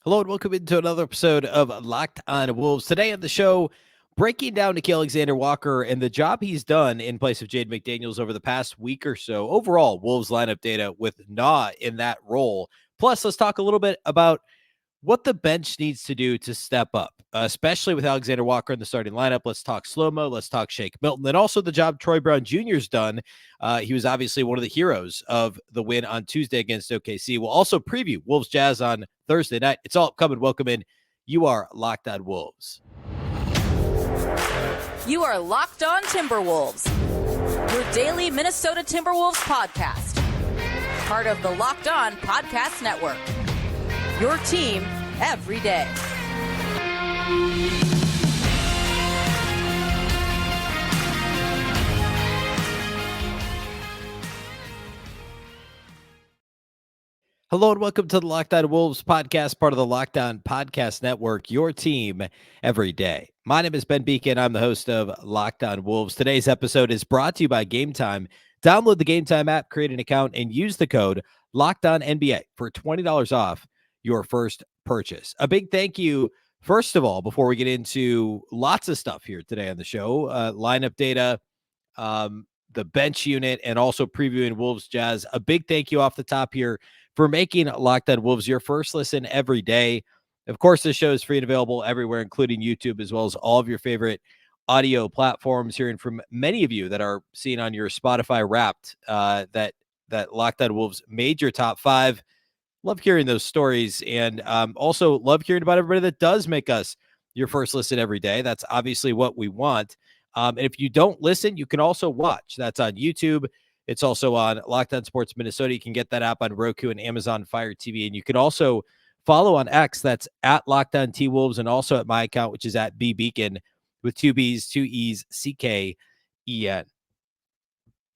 Hello and welcome into another episode of Locked on Wolves. Today on the show, breaking down Nickeil Alexander-Walker and the job he's done in place of Jaden McDaniels over the past week or so. Overall, Wolves lineup data with Na in that role. Plus, let's talk a little bit about what the bench needs to do to step up, especially with Alexander Walker in the starting lineup. Let's talk slow-mo. Let's talk Shake Milton. And also the job Troy Brown Jr.'s done. He was obviously one of the heroes of the win on Tuesday against OKC. We'll also preview Wolves Jazz on Thursday night. It's all coming. Welcome in. You are Locked on Wolves. You are Locked on Timberwolves, your daily Minnesota Timberwolves podcast. Part of the Locked on Podcast Network. Your team every day. Hello and welcome to the Locked on Wolves podcast, part of the Locked on Podcast Network, your team every day. My name is Ben Beecken. I'm the host of Locked on Wolves. Today's episode is brought to you by Game Time. Download the Game Time app, create an account, and use the code LOCKEDONNBA for $20 off your first purchase. A big thank you, first of all, before we get into lots of stuff here today on the show, lineup data, the bench unit, and also previewing Wolves Jazz. A big thank you off the top here for making Locked on Wolves your first listen every day. Of course, this show is free and available everywhere, including YouTube, as well as all of your favorite audio platforms. Hearing from many of you that are seeing on your Spotify Wrapped that Locked on Wolves made your top 5. Love hearing those stories, and also love hearing about everybody that does make us your first listen every day. That's obviously what we want. And if you don't listen, you can also watch. That's on YouTube. It's also on Locked On Sports Minnesota. You can get that app on Roku and Amazon Fire TV. And you can also follow on X. That's at Locked On T-Wolves, and also at my account, which is at Beecken with 2 B's, 2 E's, CKEN.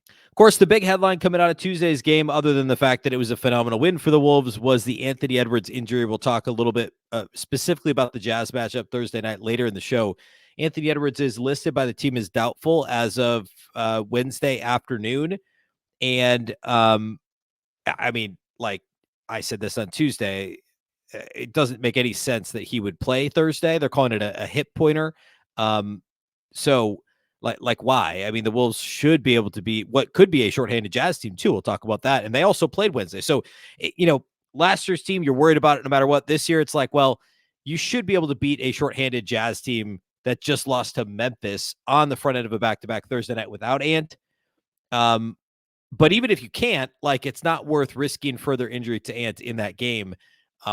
Of course, the big headline coming out of Tuesday's game, other than the fact that it was a phenomenal win for the Wolves, was the Anthony Edwards injury. We'll talk a little bit specifically about the Jazz matchup Thursday night later in the show. Anthony Edwards is listed by the team as doubtful as of Wednesday afternoon. And I mean, like I said this on Tuesday, it doesn't make any sense that he would play Thursday. They're calling it a hip pointer. So like why? I mean, the Wolves should be able to beat what could be a shorthanded Jazz team too. We'll talk about that. And they also played Wednesday. So, last year's team, you're worried about it no matter what. This year, it's like, well, you should be able to beat a shorthanded Jazz team that just lost to Memphis on the front end of a back-to-back Thursday night without Ant. But even if you can't, it's not worth risking further injury to Ant in that game.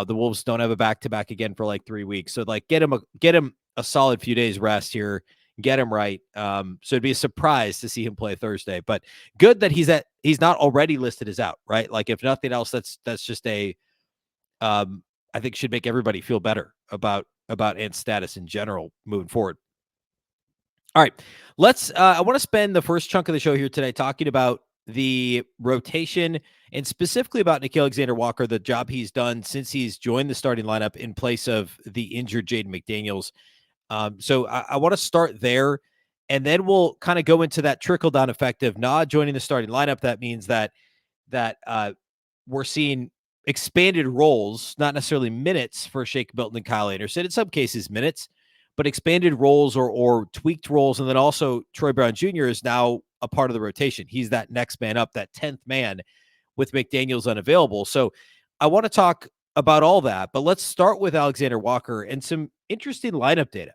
The Wolves don't have a back-to-back again for 3 weeks. So get him a solid few days rest here, get him right. So it'd be a surprise to see him play Thursday, but good that he's not already listed as out, right? If nothing else, that's just I think should make everybody feel better about Ant's status in general moving forward. All right, I want to spend the first chunk of the show here today talking about the rotation and specifically about Nickeil Alexander-Walker, the job he's done since he's joined the starting lineup in place of the injured Jaden McDaniels. So I want to start there, and then we'll kind of go into that trickle-down effect of Na joining the starting lineup. That means that we're seeing expanded roles, not necessarily minutes for Shake Milton and Kyle Anderson. In some cases, minutes, but expanded roles or tweaked roles. And then also Troy Brown Jr. is now a part of the rotation. He's that next man up, that 10th man with McDaniels unavailable. So I want to talk about all that, but let's start with Alexander Walker and some interesting lineup data.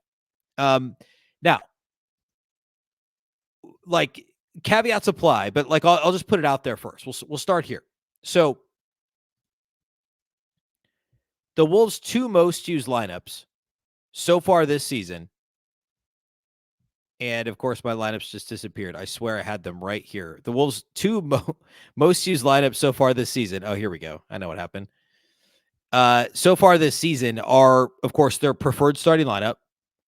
Now, caveats apply, but I'll just put it out there first. We'll start here. So the Wolves' 2 most used lineups so far this season, and of course my lineups just disappeared. I swear I had them right here. The Wolves' 2 most used lineups so far this season. Oh, here we go. I know what happened. So far this season are, of course, their preferred starting lineup,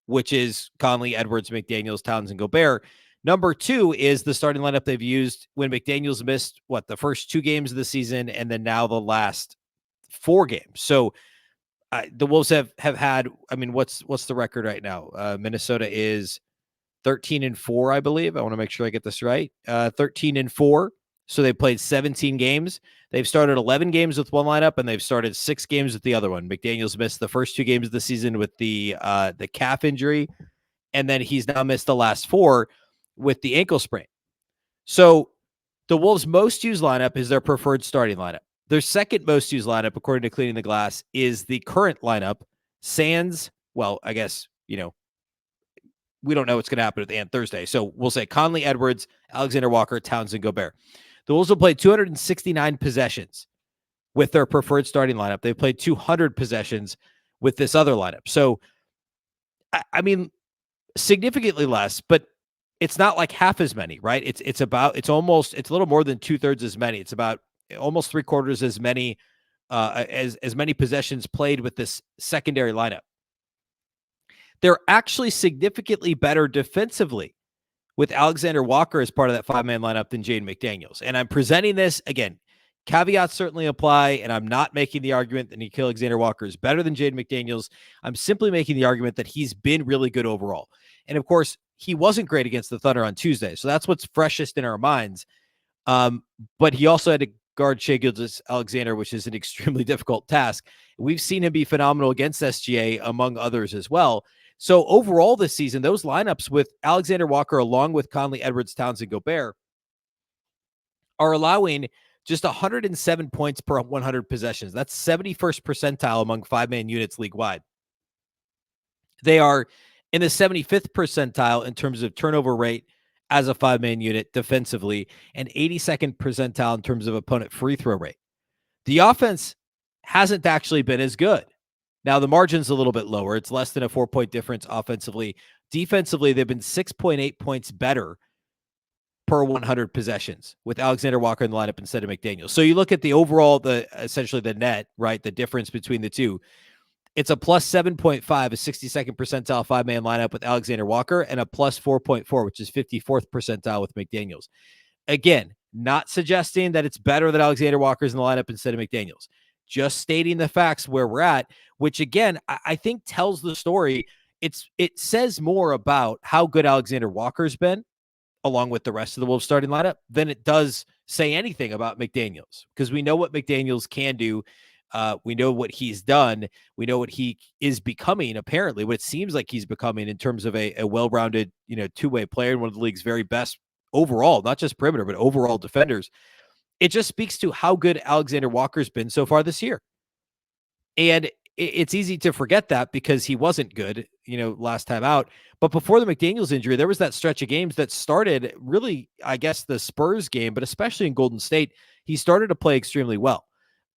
which is Conley, Edwards, McDaniels, Towns, and Gobert. Number 2 is the starting lineup they've used when McDaniels missed the first 2 games of the season, and then now the last 4 games. So the Wolves have had, what's the record right now? Minnesota is 13-4, I believe. I want to make sure I get this right. 13-4 So they played 17 games. They've started 11 games with one lineup, and they've started 6 games with the other one. McDaniels missed the first 2 games of the season with the calf injury, and then he's now missed the last 4 with the ankle sprain. So the Wolves' most used lineup is their preferred starting lineup. Their second most used lineup, according to Cleaning the Glass, is the current lineup. Sans, well, I guess, we don't know what's going to happen at the end Thursday. So we'll say Conley, Edwards, Alexander-Walker, Townsend, Gobert. The Wolves will play 269 possessions with their preferred starting lineup. They played 200 possessions with this other lineup. So, I mean, significantly less, but it's not like half as many, right? It's a little more than 2/3 as many. It's about almost 3/4 as many as many possessions played with this secondary lineup. They're actually significantly better defensively with Alexander-Walker as part of that 5-man lineup than Jaden McDaniels. And I'm presenting this, again, caveats certainly apply, and I'm not making the argument that Nickeil Alexander-Walker is better than Jaden McDaniels. I'm simply making the argument that he's been really good overall. And of course, he wasn't great against the Thunder on Tuesday, so that's what's freshest in our minds. But he also had to guard Shai Gilgeous-Alexander, which is an extremely difficult task. We've seen him be phenomenal against SGA, among others as well. So overall this season, those lineups with Alexander-Walker along with Conley, Edwards, Townsend, Gobert are allowing just 107 points per 100 possessions. That's 71st percentile among 5-man units league-wide. They are in the 75th percentile in terms of turnover rate as a 5-man unit defensively, and 82nd percentile in terms of opponent free throw rate. The offense hasn't actually been as good. Now, the margin's a little bit lower. It's less than a 4-point difference offensively. Defensively, they've been 6.8 points better per 100 possessions with Alexander-Walker in the lineup instead of McDaniels. So you look at the overall, essentially the net, right? The difference between the two. It's a plus 7.5, a 62nd percentile 5-man lineup with Alexander-Walker, and a plus 4.4, which is 54th percentile with McDaniels. Again, not suggesting that it's better that Alexander-Walker's in the lineup instead of McDaniels. Just stating the facts where we're at, which again, I think tells the story. It says more about how good Alexander-Walker's been, along with the rest of the Wolves starting lineup, than it does say anything about McDaniels, because we know what McDaniels can do. We know what he's done. We know what he is becoming, apparently, what it seems like he's becoming in terms of a well-rounded, two-way player and one of the league's very best overall, not just perimeter, but overall defenders. It just speaks to how good Alexander-Walker's been so far this year. And it's easy to forget that because he wasn't good, last time out. But before the McDaniels injury, there was that stretch of games that started really, I guess, the Spurs game, but especially in Golden State, he started to play extremely well.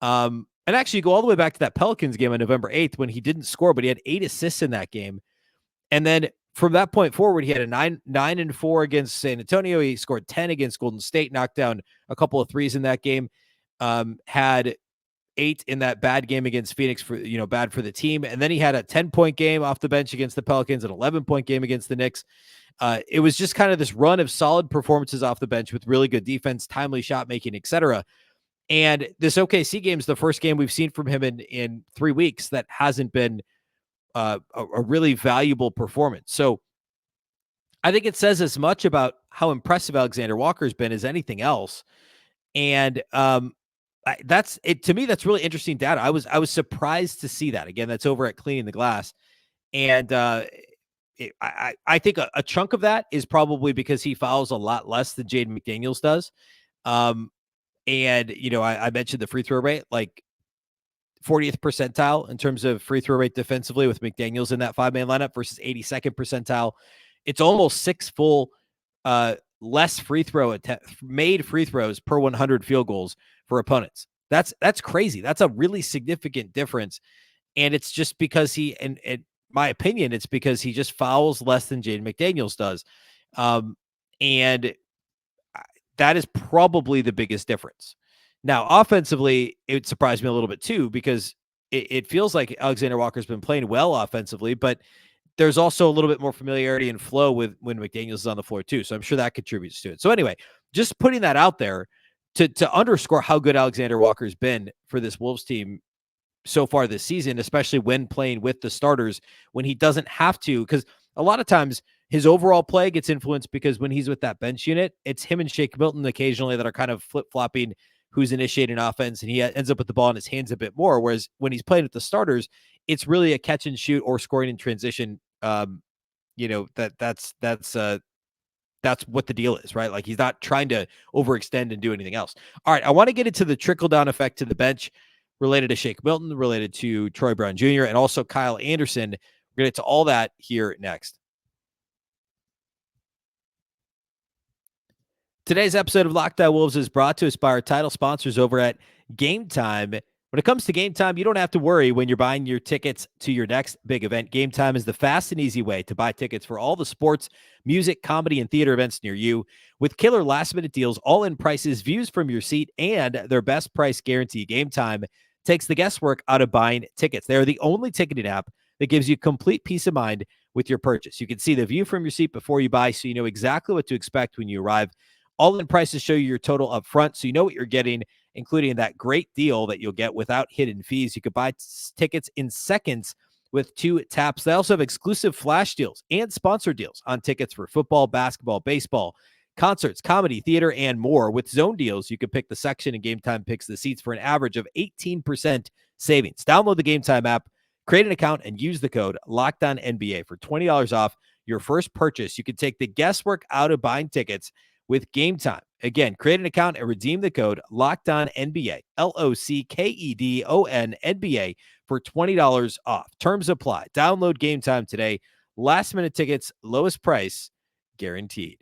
And actually go all the way back to that Pelicans game on November 8th when he didn't score, but he had 8 assists in that game. And then from that point forward, he had a 9-4 against San Antonio. He scored 10 against Golden State, knocked down a couple of threes in that game, had 8 in that bad game against Phoenix for, bad for the team. And then he had a 10-point game off the bench against the Pelicans, an 11-point game against the Knicks. It was just kind of this run of solid performances off the bench with really good defense, timely shot making, etc. And this OKC game is the first game we've seen from him in 3 weeks that hasn't been a really valuable performance. So I think it says as much about how impressive Alexander-Walker's been as anything else. And that's it to me. That's really interesting data. I was surprised to see that. Again, that's over at Cleaning the Glass. And I think a chunk of that is probably because he fouls a lot less than Jaden McDaniels does. And, I mentioned the free throw rate, like 40th percentile in terms of free throw rate defensively with McDaniels in that 5-man lineup versus 82nd percentile. It's almost 6 full less made free throws per 100 field goals for opponents. That's crazy. That's a really significant difference. And it's just because in my opinion, it's because he just fouls less than Jaden McDaniels does. And that is probably the biggest difference. Now, offensively, it surprised me a little bit too, because it feels like Alexander-Walker's been playing well offensively, but there's also a little bit more familiarity and flow with when McDaniels is on the floor too. So I'm sure that contributes to it. So anyway, just putting that out there to underscore how good Alexander-Walker's been for this Wolves team so far this season, especially when playing with the starters, when he doesn't have to, because a lot of times His overall play gets influenced because when he's with that bench unit, it's him and Shake Milton occasionally that are kind of flip-flopping who's initiating offense, and he ends up with the ball in his hands a bit more. Whereas when he's playing with the starters, it's really a catch and shoot or scoring in transition. That's what the deal is, right? Like he's not trying to overextend and do anything else. All right, I want to get into the trickle-down effect to the bench related to Shake Milton, related to Troy Brown Jr., and also Kyle Anderson. We're going to get to all that here next. Today's episode of Locked On Wolves is brought to us by our title sponsors over at Game Time. When it comes to Game Time, you don't have to worry when you're buying your tickets to your next big event. Game Time is the fast and easy way to buy tickets for all the sports, music, comedy, and theater events near you. With killer last-minute deals, all-in prices, views from your seat, and their best price guarantee, Game Time takes the guesswork out of buying tickets. They are the only ticketing app that gives you complete peace of mind with your purchase. You can see the view from your seat before you buy, so you know exactly what to expect when you arrive. All-in prices show you your total up front, so you know what you're getting, including that great deal that you'll get without hidden fees. You could buy tickets in seconds with 2 taps. They also have exclusive flash deals and sponsor deals on tickets for football, basketball, baseball, concerts, comedy, theater, and more. With zone deals, you can pick the section, and Game Time picks the seats for an average of 18% savings. Download the Game Time app, create an account, and use the code LOCKEDONNBA for $20 off your first purchase. You can take the guesswork out of buying tickets with Game Time. Again, create an account and redeem the code LOCKEDONNBA, LOCKEDON for $20 off. Terms apply. Download Game Time today. Last minute tickets, lowest price guaranteed.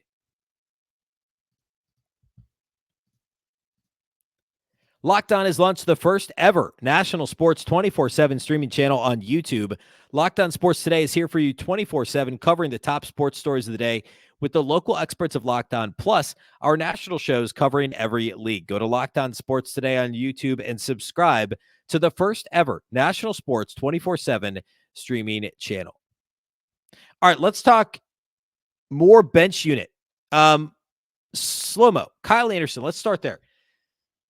Locked On has launched the first ever national sports 24/7 streaming channel on YouTube. Locked On Sports Today is here for you 24/7, covering the top sports stories of the day with the local experts of Locked On, plus our national shows covering every league. Go to Locked On Sports Today on YouTube and subscribe to the first ever national sports 24/7 streaming channel. All right, let's talk more bench unit. Slow-mo, Kyle Anderson, let's start there.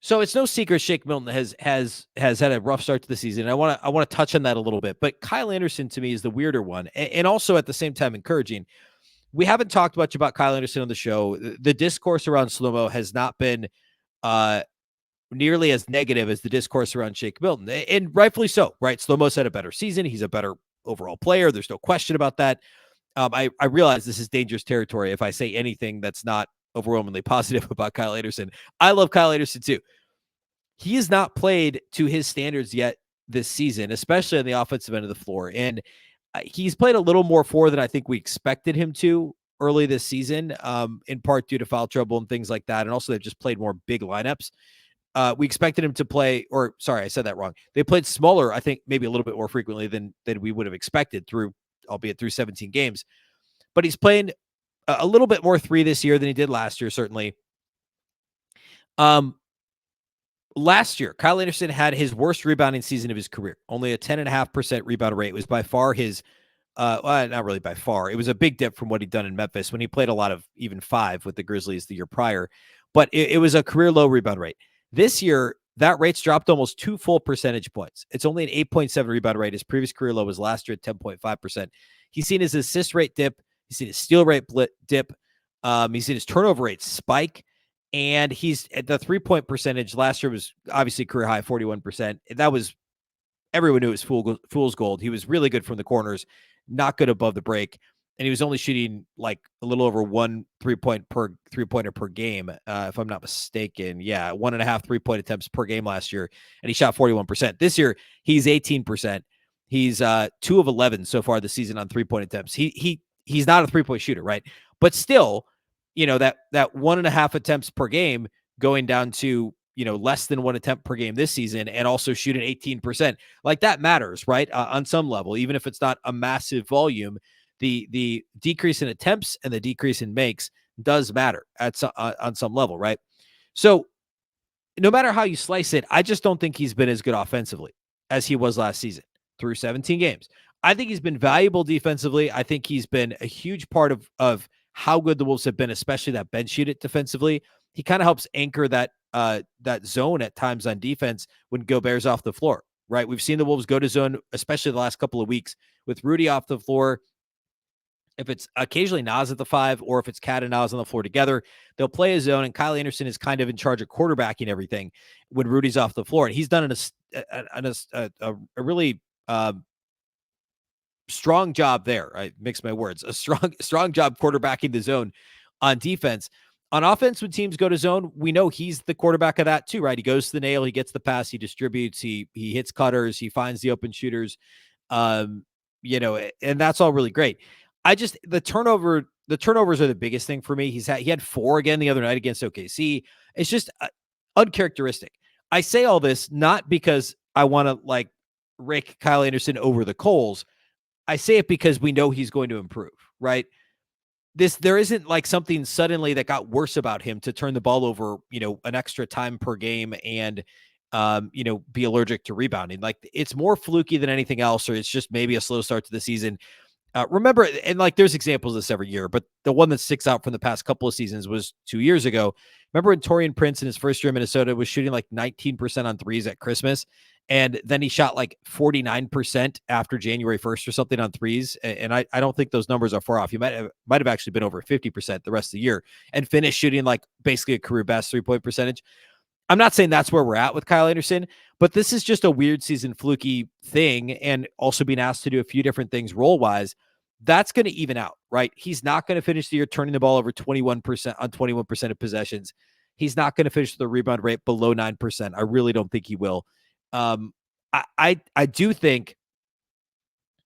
So it's no secret Shake Milton has had a rough start to the season. I want to touch on that a little bit, but Kyle Anderson to me is the weirder one, and also at the same time encouraging. We haven't talked much about Kyle Anderson on the show. The discourse around slow-mo has not been nearly as negative as the discourse around Shake Milton, and rightfully so, right? Slow-mo's had a better season. He's a better overall player. There's no question about that. I realize this is dangerous territory if I say anything that's not overwhelmingly positive about Kyle Anderson. I love Kyle Anderson too. He has not played to his standards yet this season, especially on the offensive end of the floor. And he's played a little more forward than I think we expected him to early this season, in part due to foul trouble and things like that. And also they've just played more big lineups. We expected him to play, or sorry, I said that wrong. They played smaller, I think maybe a little bit more frequently than we would have expected albeit through 17 games. But he's playing a little bit more 3 this year than he did last year, certainly. Last year, Kyle Anderson had his worst rebounding season of his career. Only a 10.5% rebound rate. It was by far his, not really by far. It was a big dip from what he'd done in Memphis when he played a lot of even 5 with the Grizzlies the year prior. But it was a career low rebound rate. This year, that rate's dropped almost 2 full percentage points. It's only an 8.7 rebound rate. His previous career low was last year at 10.5%. He's seen his assist rate dip. He's seen his steal rate dip. He's seen his turnover rate spike. And he's at the 3-point percentage last year was obviously career high, 41%. That was, everyone knew it was fool's gold. He was really good from the corners, not good above the break. And he was only shooting like a little over 1 3-pointer per game, if I'm not mistaken. Yeah, 1.5 3-point attempts per game last year. And he shot 41%. This year, he's 18%. He's 2 of 11 so far this season on 3-point attempts. He's not a 3-point shooter, right? But still, that 1.5 attempts per game going down to, less than 1 attempt per game this season, and also shooting 18%. Like that matters, right? On some level, even if it's not a massive volume, the decrease in attempts and the decrease in makes does matter on some level, right? So no matter how you slice it, I just don't think he's been as good offensively as he was last season through 17 games. I think he's been valuable defensively. I think he's been a huge part of how good the Wolves have been, especially that bench unit defensively. He kind of helps anchor that zone at times on defense when Gobert's off the floor, right? We've seen the Wolves go to zone, especially the last couple of weeks with Rudy off the floor. If it's occasionally Nas at the 5, or if it's Cat and Nas on the floor together, they'll play a zone, and Kyle Anderson is kind of in charge of quarterbacking everything when Rudy's off the floor. And he's done a really strong job there. I mix my words. A strong job quarterbacking the zone on defense. On offense, when teams go to zone, we know he's the quarterback of that too, right? He goes to the nail, he gets the pass, he distributes, he hits cutters, he finds the open shooters. And that's all really great. The turnovers are the biggest thing for me. He had 4 again the other night against OKC. It's just uncharacteristic. I say all this not because I want to like rake Kyle Anderson over the coals. I say it because we know he's going to improve, right? There isn't like something suddenly that got worse about him to turn the ball over, an extra time per game and, be allergic to rebounding. Like, it's more fluky than anything else, or it's just maybe a slow start to the season. Remember, and like there's examples of this every year, but the one that sticks out from the past couple of seasons was 2 years ago. Remember when Taurean Prince in his first year in Minnesota was shooting like 19% on threes at Christmas, and then he shot like 49% after January 1st or something on threes. And I don't think those numbers are far off. He might have actually been over 50% the rest of the year and finished shooting like basically a career best 3-point percentage. I'm not saying that's where we're at with Kyle Anderson, but this is just a weird season fluky thing, and also being asked to do a few different things role-wise. That's going to even out, right? He's not going to finish the year turning the ball over 21% on 21% of possessions. He's not going to finish the rebound rate below 9%. I really don't think he will. I do think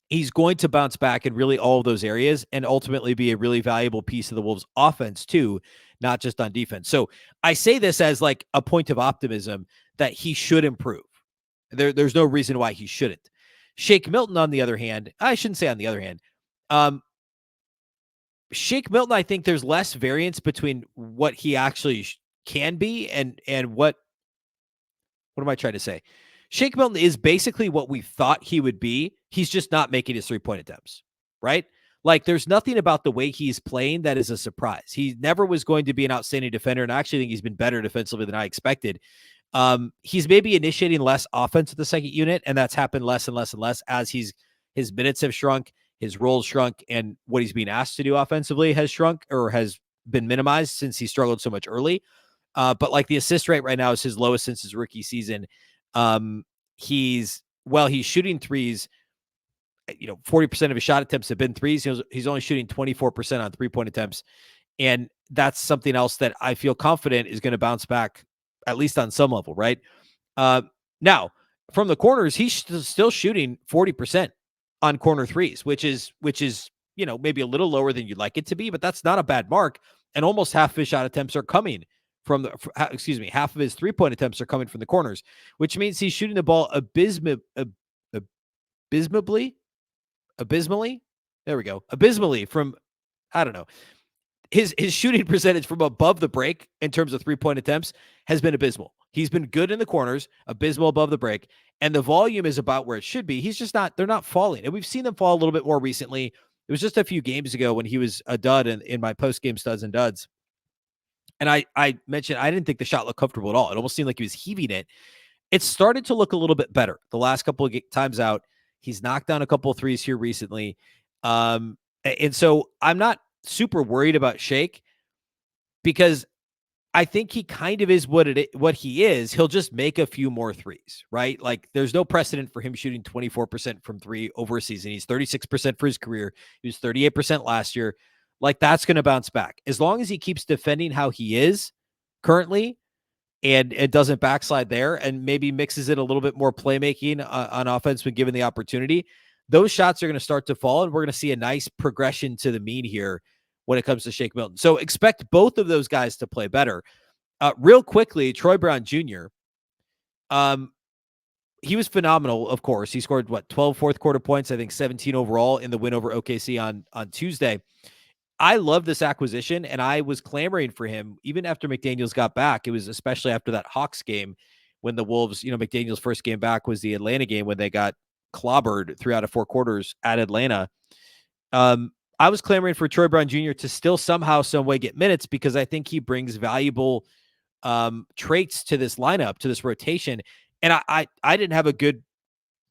he's going to bounce back in really all of those areas and ultimately be a really valuable piece of the Wolves offense too, not just on defense. So I say this as like a point of optimism that he should improve. There's no reason why he shouldn't. Shake Milton, on the other hand, I shouldn't say on the other hand. Shake Milton, I think there's less variance between what he actually can be and what am I trying to say? Shake Milton is basically what we thought he would be. He's just not making his 3-point attempts, right? Like, there's nothing about the way he's playing that is a surprise. He never was going to be an outstanding defender, and I actually think he's been better defensively than I expected. He's maybe initiating less offense with the second unit, and that's happened less and less and less as his minutes have shrunk, his roles shrunk, and what he's being asked to do offensively has shrunk or has been minimized since he struggled so much early. But like the assist rate right now is his lowest since his rookie season. He's shooting threes. 40% of his shot attempts have been threes. He's only shooting 24% on 3-point attempts. And that's something else that I feel confident is going to bounce back, at least on some level, right? Now, from the corners, he's still shooting 40% on corner threes, which is maybe a little lower than you'd like it to be, but that's not a bad mark. And almost half of his shot attempts are coming from half of his 3-point attempts are coming from the corners, which means he's shooting the ball abysmally. There we go. Abysmally from, I don't know. His shooting percentage from above the break in terms of 3-point attempts has been abysmal. He's been good in the corners, abysmal above the break, and the volume is about where it should be. They're not falling. And we've seen them fall a little bit more recently. It was just a few games ago when he was a dud in my post-game studs and duds. And I mentioned I didn't think the shot looked comfortable at all. It almost seemed like he was heaving it. It started to look a little bit better the last couple of times out. He's knocked down a couple of threes here recently. And so I'm not super worried about Shake because I think he kind of is what he is. He'll just make a few more threes, right? Like, there's no precedent for him shooting 24% from three over a season. He's 36% for his career. He was 38% last year. Like, that's going to bounce back. As long as he keeps defending how he is currently and it doesn't backslide there and maybe mixes it a little bit more playmaking on offense when given the opportunity, those shots are going to start to fall, and we're going to see a nice progression to the mean here when it comes to Shake Milton. So expect both of those guys to play better. Real quickly, Troy Brown Jr., he was phenomenal, of course. He scored, 12 fourth-quarter points, I think 17 overall in the win over OKC on Tuesday. I love this acquisition, and I was clamoring for him even after McDaniels got back. It was especially after that Hawks game when the Wolves, McDaniels' first game back was the Atlanta game when they got clobbered 3 out of 4 quarters at Atlanta. I was clamoring for Troy Brown Jr. to still somehow, some way get minutes because I think he brings valuable traits to this lineup, to this rotation. And I didn't have a good,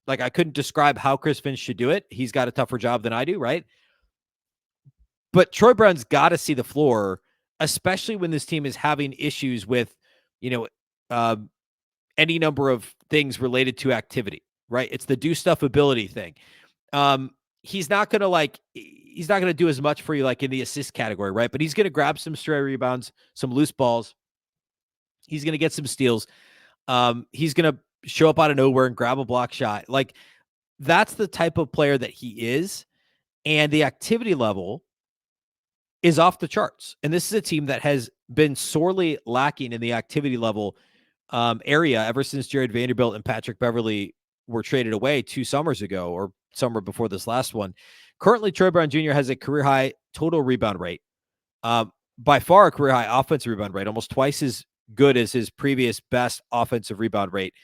I couldn't describe how Chris Finch should do it. He's got a tougher job than I do, right? But Troy Brown's got to see the floor, especially when this team is having issues with, you know, any number of things related to activity, right? It's the do stuff ability thing. He's not going to do as much for you like in the assist category, right? But he's going to grab some stray rebounds, some loose balls. He's going to get some steals. He's going to show up out of nowhere and grab a block shot. Like, that's the type of player that he is. And the activity level is off the charts. And this is a team that has been sorely lacking in the activity level area ever since Jared Vanderbilt and Patrick Beverly were traded away 2 summers ago, or summer before this last one. Currently, Troy Brown Jr. has a career high total rebound rate. By far a career high offensive rebound rate, almost twice as good as his previous best offensive rebound rate.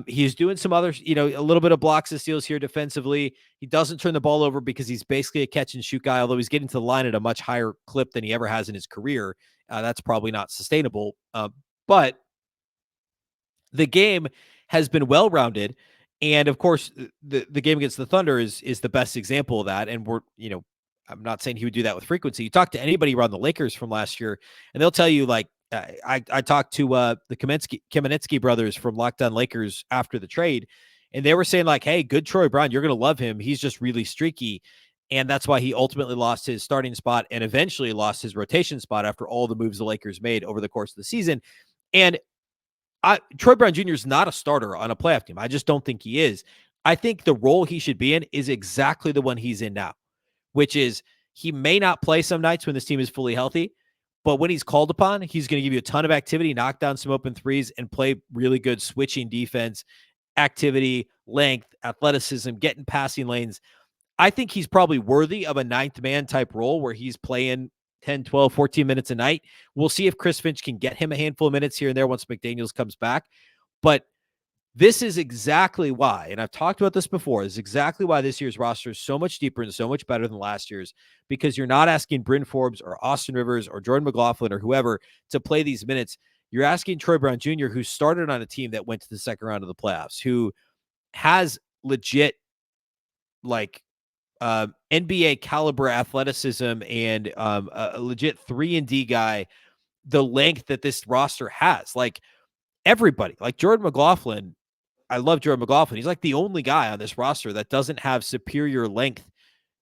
He's doing some other, a little bit of blocks and steals here defensively. He doesn't turn the ball over because he's basically a catch and shoot guy, although he's getting to the line at a much higher clip than he ever has in his career. That's probably not sustainable. But the game has been well-rounded. And of course, the game against the Thunder is the best example of that. And I'm not saying he would do that with frequency. You talk to anybody around the Lakers from last year, and they'll tell you, like, I talked to the Kamenetsky brothers from Locked On Lakers after the trade, and they were saying, like, hey, good Troy Brown, you're going to love him. He's just really streaky. And that's why he ultimately lost his starting spot and eventually lost his rotation spot after all the moves the Lakers made over the course of the season. And Troy Brown Jr. is not a starter on a playoff team. I just don't think he is. I think the role he should be in is exactly the one he's in now, which is he may not play some nights when this team is fully healthy, but when he's called upon, he's going to give you a ton of activity, knock down some open threes, and play really good switching defense, activity, length, athleticism, getting passing lanes. I think he's probably worthy of a 9th man type role where he's playing 10, 12, 14 minutes a night. We'll see if Chris Finch can get him a handful of minutes here and there once McDaniels comes back. But this is exactly why, and I've talked about this before, this is exactly why this year's roster is so much deeper and so much better than last year's, because you're not asking Bryn Forbes or Austin Rivers or Jordan McLaughlin or whoever to play these minutes. You're asking Troy Brown Jr., who started on a team that went to the second round of the playoffs, who has legit, like, NBA caliber athleticism and a legit 3-and-D guy, the length that this roster has. Like, everybody, like Jordan McLaughlin, I love Jordan McLaughlin. He's like the only guy on this roster that doesn't have superior length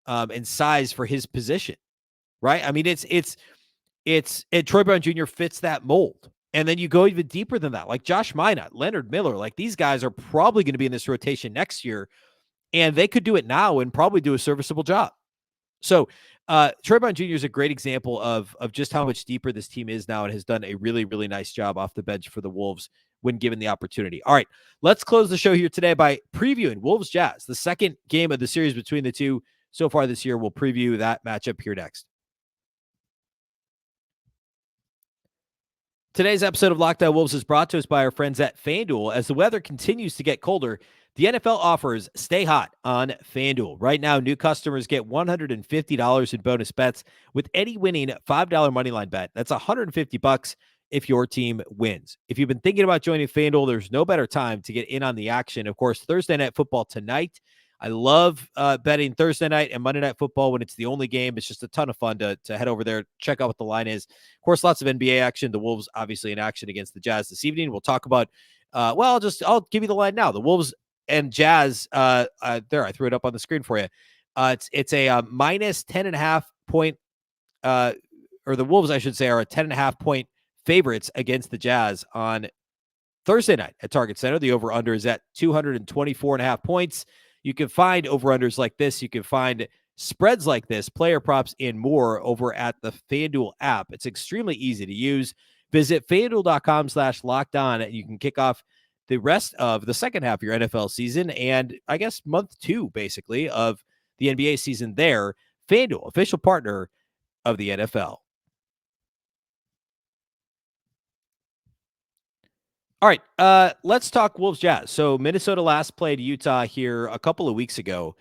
and size for his position, right? I mean, Troy Brown Jr. fits that mold. And then you go even deeper than that, like Josh Minott, Leonard Miller, like these guys are probably going to be in this rotation next year, and they could do it now and probably do a serviceable job. So Troy Brown Jr. is a great example of just how much deeper this team is now and has done a really, really nice job off the bench for the Wolves when given the opportunity. All right, let's close the show here today by previewing Wolves Jazz, the second game of the series between the two so far this year. We'll preview that matchup here next. Today's episode of Locked On Wolves is brought to us by our friends at FanDuel. As the weather continues to get colder, the NFL offers stay hot on FanDuel. Right now, new customers get $150 in bonus bets with any winning $5 moneyline bet. That's $150 if your team wins. If you've been thinking about joining FanDuel, there's no better time to get in on the action. Of course, Thursday Night Football tonight. I love betting Thursday night and Monday Night Football when it's the only game. It's just a ton of fun to head over there, check out what the line is. Of course, lots of NBA action. The Wolves obviously in action against the Jazz this evening. We'll talk about, I'll give you the line now. The Wolves and Jazz, there, I threw it up on the screen for you. It's a minus 10.5 point, or the Wolves, I should say, are a 10.5 point favorites against the Jazz on Thursday night at Target Center. The over-under is at 224.5 points. You can find over-unders like this. You can find spreads like this, player props, and more over at the FanDuel app. It's extremely easy to use. Visit FanDuel.com/lockedon, and you can kick off the rest of the second half of your NFL season and I guess month 2, basically, of the NBA season there. FanDuel, official partner of the NFL. All right, let's talk Wolves Jazz. So Minnesota last played Utah here a couple of weeks ago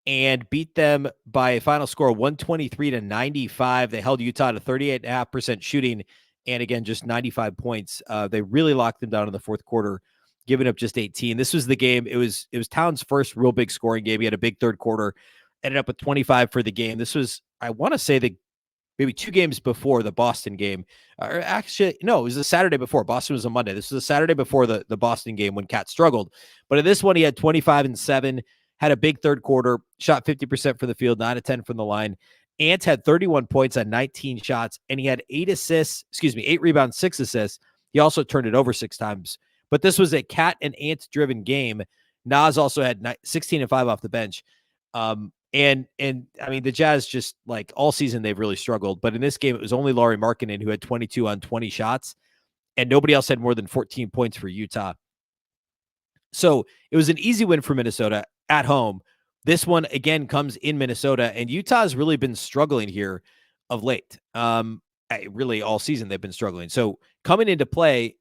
and beat them by a final score of 123-95. They held Utah to 38.5% shooting and, again, just 95 points. They really locked them down in the fourth quarter, giving up just 18. This was the game. It was Towns' first real big scoring game. He had a big third quarter ended up with 25 for the game. This was, I want to say, maybe 2 games before the Boston game. Or actually, no, it was the Saturday before. Boston was a Monday. This was the Saturday before the Boston game when Cat struggled. But in this one, he had 25 and 7, had a big third quarter, shot 50% from the field, 9 of 10 from the line. Ant had 31 points on 19 shots, and he had 8 rebounds, 6 assists. He also turned it over 6 times. But this was a Cat and Ant-driven game. Nas also had 16 and 5 off the bench. And I mean, the Jazz just, like, all season they've really struggled. But in this game, it was only Lauri Markkanen who had 22 on 20 shots, and nobody else had more than 14 points for Utah. So it was an easy win for Minnesota at home. This one, again, comes in Minnesota, and Utah has really been struggling here of late. Really, all season they've been struggling. So coming into play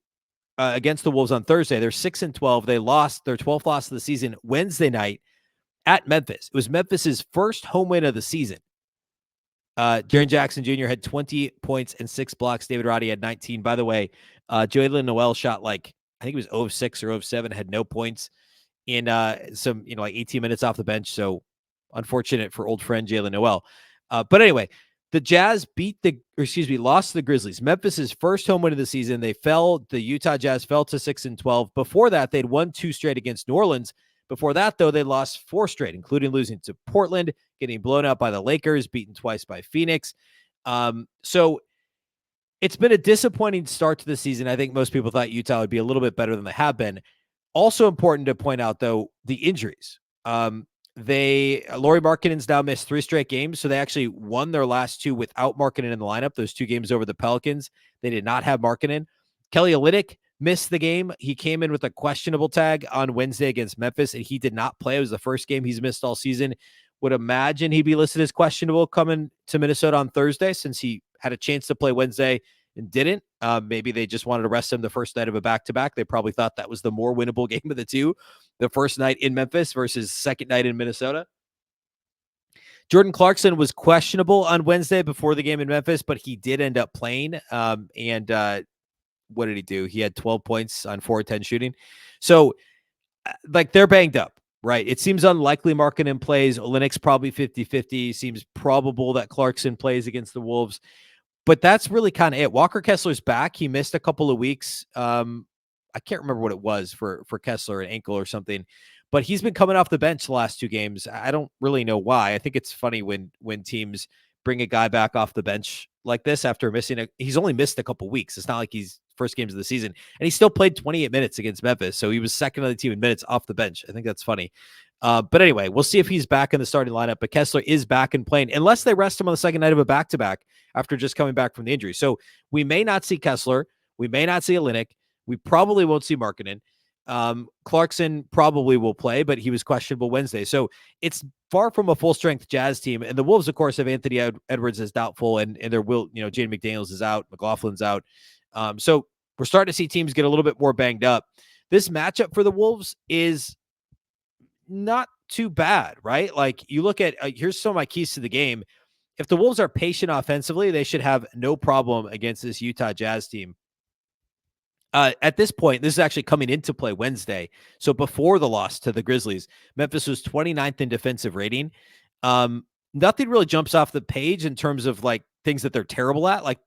against the Wolves on Thursday, they're 6-12. They lost their 12th loss of the season Wednesday night at Memphis. It was Memphis's first home win of the season. Jaren Jackson Jr. had 20 points and 6 blocks. David Roddy had 19. By the way, Jalen Noel shot, like, I think it was 0 of 6 or 0 of 7, had no points in some, like 18 minutes off the bench. So unfortunate for old friend Jalen Noel. But anyway, the Jazz lost to the Grizzlies. Memphis's first home win of the season. The Utah Jazz fell to 6-12. Before that, they'd won 2 straight against New Orleans. Before that, though, they lost 4 straight, including losing to Portland, getting blown out by the Lakers, beaten twice by Phoenix. So it's been a disappointing start to the season. I think most people thought Utah would be a little bit better than they have been. Also important to point out, though, the injuries. Lauri Markkanen's now missed 3 straight games, so they actually won their last 2 without Markkanen in the lineup. Those 2 games over the Pelicans, they did not have Markkanen. Kelly Olynyk missed the game. He came in with a questionable tag on Wednesday against Memphis, and he did not play. It was the first game he's missed all season. Would imagine he'd be listed as questionable coming to Minnesota on Thursday, since he had a chance to play Wednesday and didn't. Maybe they just wanted to rest him the first night of a back-to-back. They probably thought that was the more winnable game of the 2, the first night in Memphis versus second night in Minnesota. Jordan Clarkson was questionable on Wednesday before the game in Memphis, but he did end up playing. What did he do? He had 12 points on 4-10 shooting. So, like, they're banged up, right? It seems unlikely Markkanen plays. Olynyk's probably 50-50. Seems probable that Clarkson plays against the Wolves. But that's really kind of it. Walker Kessler's back. He missed a couple of weeks. I can't remember what it was for Kessler, an ankle or something. But he's been coming off the bench the last 2 games. I don't really know why. I think it's funny when teams bring a guy back off the bench like this after he's only missed a couple weeks. It's not like he's first games of the season, and he still played 28 minutes against Memphis. So he was second on the team in minutes off the bench. I think that's funny. But anyway, we'll see if he's back in the starting lineup, but Kessler is back and playing unless they rest him on the second night of a back-to-back after just coming back from the injury. So we may not see Kessler. We may not see Olynyk. We probably won't see Markkanen. Clarkson probably will play, but he was questionable Wednesday. So it's far from a full strength Jazz team. And the Wolves, of course, have Anthony Edwards as doubtful, and there will, Jaden McDaniels is out, McLaughlin's out. So we're starting to see teams get a little bit more banged up. This matchup for the Wolves is not too bad, right? Like, you look at, here's some of my keys to the game. If the Wolves are patient offensively, they should have no problem against this Utah Jazz team. At this point, this is actually coming into play Wednesday. So before the loss to the Grizzlies, Memphis was 29th in defensive rating. Nothing really jumps off the page in terms of, like, things that they're terrible at. Like,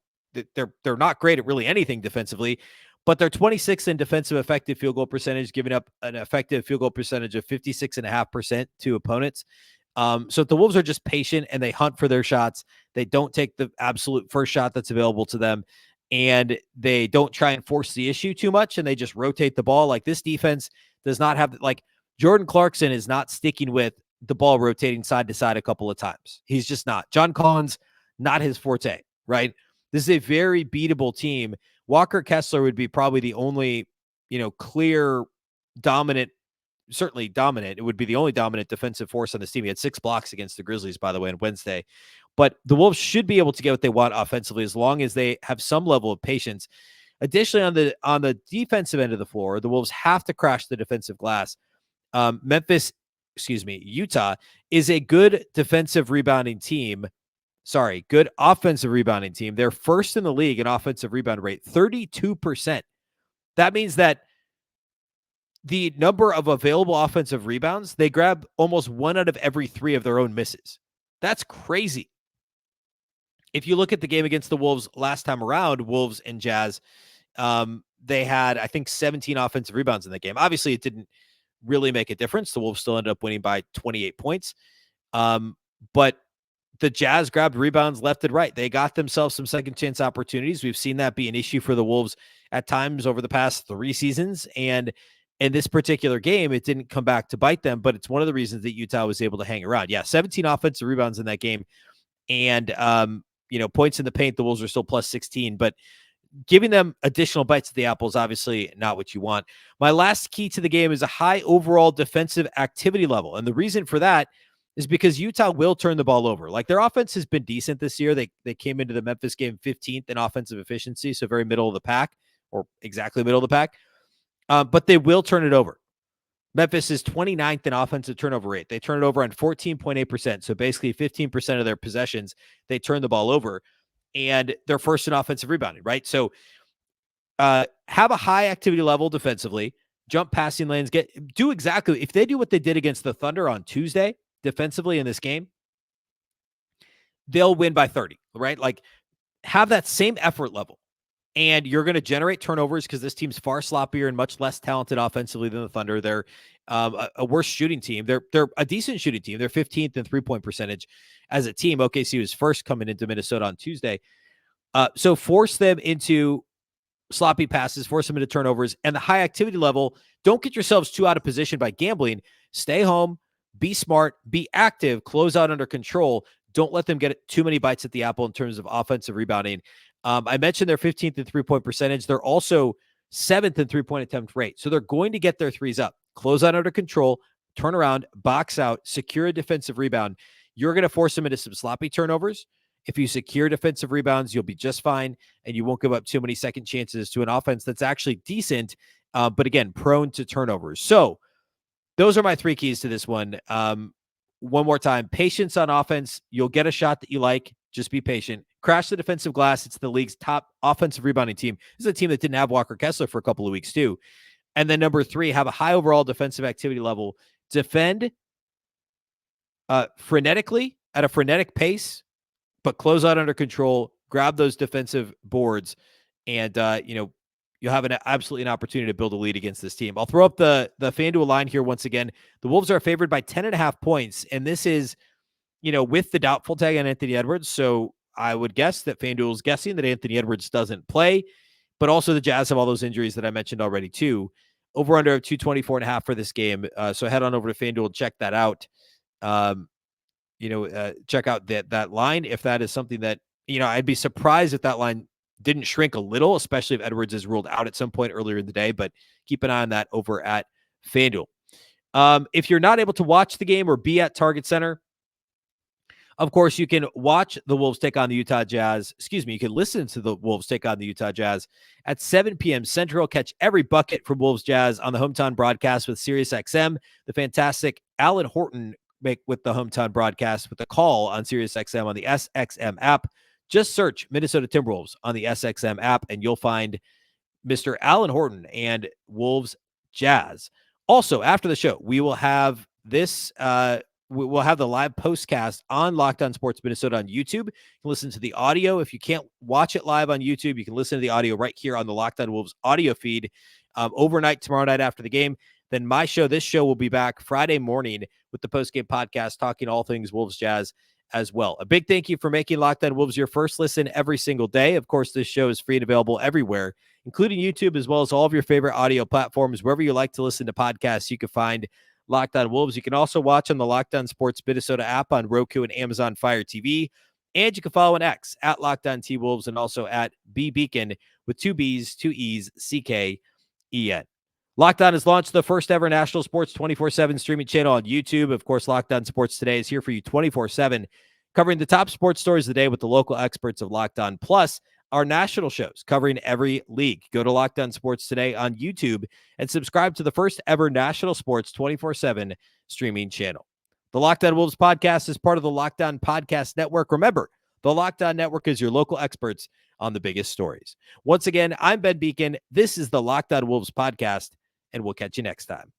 they're not great at really anything defensively, but they're 26th in defensive effective field goal percentage, giving up an effective field goal percentage of 56.5% to opponents. So the Wolves are just patient and they hunt for their shots. They don't take the absolute first shot that's available to them, and they don't try and force the issue too much, and they just rotate the ball. Like, this defense does not have, like, Jordan Clarkson is not sticking with the ball rotating side to side a couple of times. He's just not. John Collins, not his forte, right? This is a very beatable team. Walker Kessler would be probably the only, clear dominant, certainly dominant. It would be the only dominant defensive force on this team. He had 6 blocks against the Grizzlies, by the way, on Wednesday. But the Wolves should be able to get what they want offensively as long as they have some level of patience. Additionally, on the defensive end of the floor, the Wolves have to crash the defensive glass. Utah is a good defensive rebounding team. Good offensive rebounding team. They're first in the league in offensive rebound rate, 32%. That means that the number of available offensive rebounds, they grab almost 1 out of every 3 of their own misses. That's crazy. If you look at the game against the Wolves last time around, Wolves and Jazz, they had, I think, 17 offensive rebounds in the game. Obviously, it didn't really make a difference. The Wolves still ended up winning by 28 points. But the Jazz grabbed rebounds left and right. They got themselves some second chance opportunities. We've seen that be an issue for the Wolves at times over the past 3 seasons. And in this particular game, it didn't come back to bite them, but it's one of the reasons that Utah was able to hang around. Yeah, 17 offensive rebounds in that game. And, points in the paint, the Wolves are still plus 16, but giving them additional bites at the apple is obviously not what you want. My last key to the game is a high overall defensive activity level. And the reason for that is because Utah will turn the ball over. Like, their offense has been decent this year. They came into the Memphis game 15th in offensive efficiency, so very middle of the pack, or exactly middle of the pack. But they will turn it over. Memphis is 29th in offensive turnover rate. They turn it over on 14.8%. So basically 15% of their possessions, they turn the ball over, and they're first in offensive rebounding, right? So have a high activity level defensively, jump passing lanes, do exactly, if they do what they did against the Thunder on Tuesday defensively in this game, they'll win by 30, right? Like, have that same effort level. And you're going to generate turnovers because this team's far sloppier and much less talented offensively than the Thunder. They're a worse shooting team. They're a decent shooting team. They're 15th in 3-point percentage as a team. OKC was first coming into Minnesota on Tuesday. So force them into sloppy passes, force them into turnovers, and the high activity level. Don't get yourselves too out of position by gambling. Stay home, be smart, be active, close out under control. Don't let them get too many bites at the apple in terms of offensive rebounding. I mentioned they're 15th in 3-point percentage. They're also 7th in 3-point attempt rate. So they're going to get their threes up. Close out under control, turn around, box out, secure a defensive rebound. You're going to force them into some sloppy turnovers. If you secure defensive rebounds, you'll be just fine, and you won't give up too many second chances to an offense that's actually decent, but again, prone to turnovers. So those are my 3 keys to this one. One more time, patience on offense. You'll get a shot that you like. Just be patient. Crash the defensive glass. It's the league's top offensive rebounding team. This is a team that didn't have Walker Kessler for a couple of weeks too. And then number 3, have a high overall defensive activity level. Defend frenetically at a frenetic pace, but close out under control. Grab those defensive boards, and you'll have absolutely an opportunity to build a lead against this team. I'll throw up the FanDuel line here once again. The Wolves are favored by 10.5 points, and this is, with the doubtful tag on Anthony Edwards. So I would guess that FanDuel is guessing that Anthony Edwards doesn't play, but also the Jazz have all those injuries that I mentioned already too. Over under of 224.5 for this game. So head on over to FanDuel and check that out. Check out that line if that is something that, I'd be surprised if that line didn't shrink a little, especially if Edwards is ruled out at some point earlier in the day, but keep an eye on that over at FanDuel. If you're not able to watch the game or be at Target Center, of course, you can watch the Wolves take on the Utah Jazz. You can listen to the Wolves take on the Utah Jazz at 7 p.m. Central. Catch every bucket from Wolves Jazz on the Hometown broadcast with SiriusXM. The fantastic Alan Horton with the Hometown broadcast with the call on SiriusXM on the SXM app. Just search Minnesota Timberwolves on the SXM app, and you'll find Mr. Alan Horton and Wolves Jazz. Also, after the show, we will have this we'll have the live postcast on Locked On Sports Minnesota on YouTube. You can listen to the audio. If you can't watch it live on YouTube, you can listen to the audio right here on the Locked On Wolves audio feed overnight tomorrow night after the game. Then this show will be back Friday morning with the postgame podcast talking all things Wolves Jazz as well. A big thank you for making Locked On Wolves your first listen every single day. Of course, this show is free and available everywhere, including YouTube, as well as all of your favorite audio platforms. Wherever you like to listen to podcasts, you can find Locked On Wolves. You can also watch on the Locked On Sports Minnesota app on Roku and Amazon Fire TV. And you can follow on X at Locked On T-Wolves and also at Beecken with 2 B's, 2 E's, CKEN. Locked On has launched the first ever national sports 24/7 streaming channel on YouTube. Of course, Locked On Sports Today is here for you 24/7, covering the top sports stories of the day with the local experts of Locked On, plus our national shows covering every league. Go to Locked On Sports Today on YouTube and subscribe to the first ever national sports 24/7 streaming channel. The Locked On Wolves podcast is part of the Locked On Podcast Network. Remember, the Locked On Network is your local experts on the biggest stories. Once again, I'm Ben Beecken. This is the Locked On Wolves podcast, and we'll catch you next time.